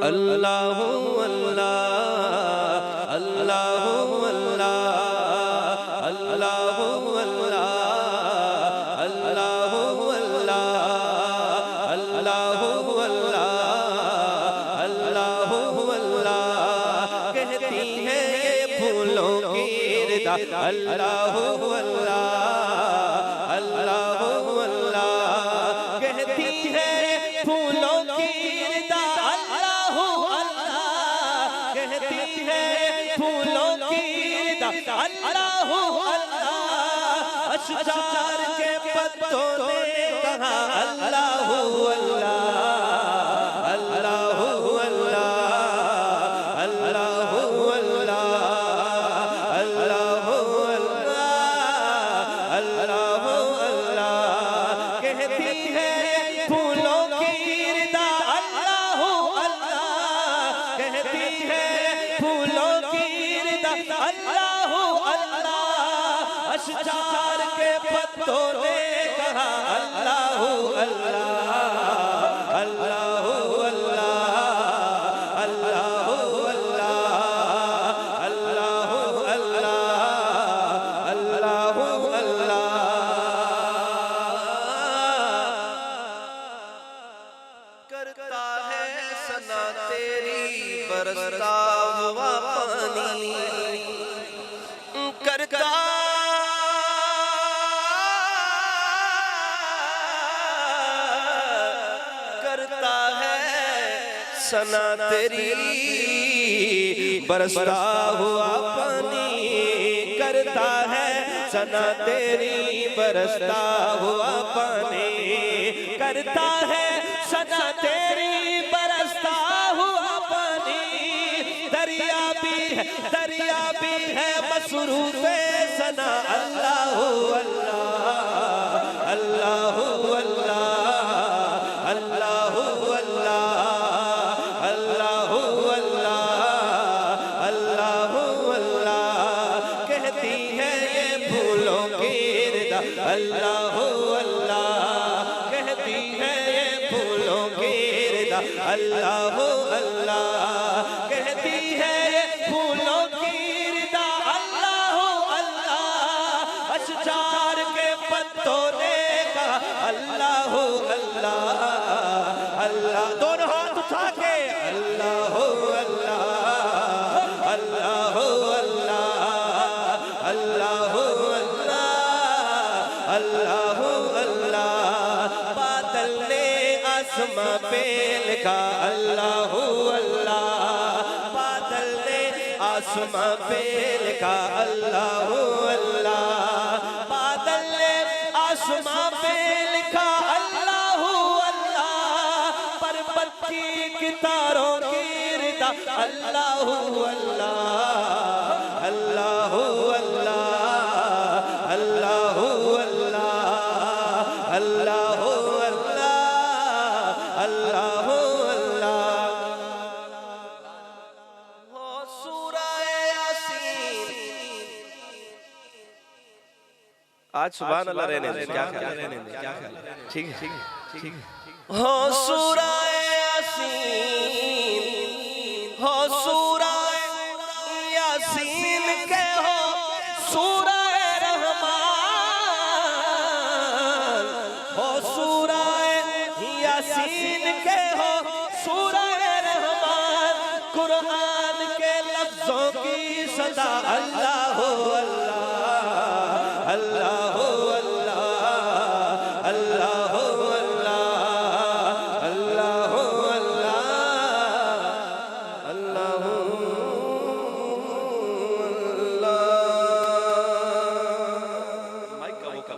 अल्लाह अल्लाह अल्लाह अल्लाह अल्लाह अल्लाह अल्लाह अल्लाह अल्लाह अल्लाह अल्लाह कहती है ये फूलों की रिदा अल्लाह अल्लाह अल्लाह अल्लाह कहती है फूलों की रिदा अल्लाह अल्लाह कहती है फूलों की रिदा अल्लाह अल्लाह अशजार के पत्तों ने कहा अल्लाह अल्लाह अल्लाह अल्लाह अल्लाह अल्लाह अल्लाह अल्लाह अल्लाह कहती है फूलों की रिदा अल्लाह अल्लाह कहती है फूलों की रिदा अल्लाह अल्लाह अशजार के पत्तों ने कहा अल्लाह अल्लाह अल्लाह अल्लाह अल्लाह अल्लाह अल्लाह अल्लाह अल्लाह करता है सना तेरी बरसता हुआ पानी करता करता है सना तेरी बरसता हुआ पानी करता है सना तेरी बरसता हुआ पानी करता है सना तेरी बरसता हुआ पानी दरिया भी है मसरूफ सना अल्लाह अल्लाह अल्लाह अल्लाह अल्लाह अल्लाह अल्लाह अल्लाह अल्लाह अल्लाह कहती है ये फूलों की रिदा अल्लाह अल्लाह कहती है ये फूलों की रिदा अल्लाह अल्लाह कहती है ये फूलों की रिदा अल्लाह अल्लाह अशजार के पत्तों ने कहा अल्लाह अल्लाह अल्लाह दोनों हाथ उठा के अल्लाह अल्लाह अल्लाह अल्लाह अल्लाह अल्लाह अल्लाह अल्लाह बादल ने आसमां पे लिखा अल्लाह अल्लाह बादल ने आसमां पे लिखा अल्लाह अल्लाह बादल ने आसमां पे लिखा अल्लाह अल्लाह पर्वत की कितारों की रिदा अल्लाह अल्लाह अल्लाह अल्लाह अल्लाह अल्लाह अल्लाह अल्लाह अल्लाह अल्लाह हो सूरा यासीन आज सुभान अल्लाह रहने दे क्या ठीक है ठीक है हो सूरा यासीन हो सूरा यासीन के हो सूरा रहमान हो सूरा यासीन के हो सूरा रहमान कुरान के लफ्जों की सदा अल्लाह अल्लाह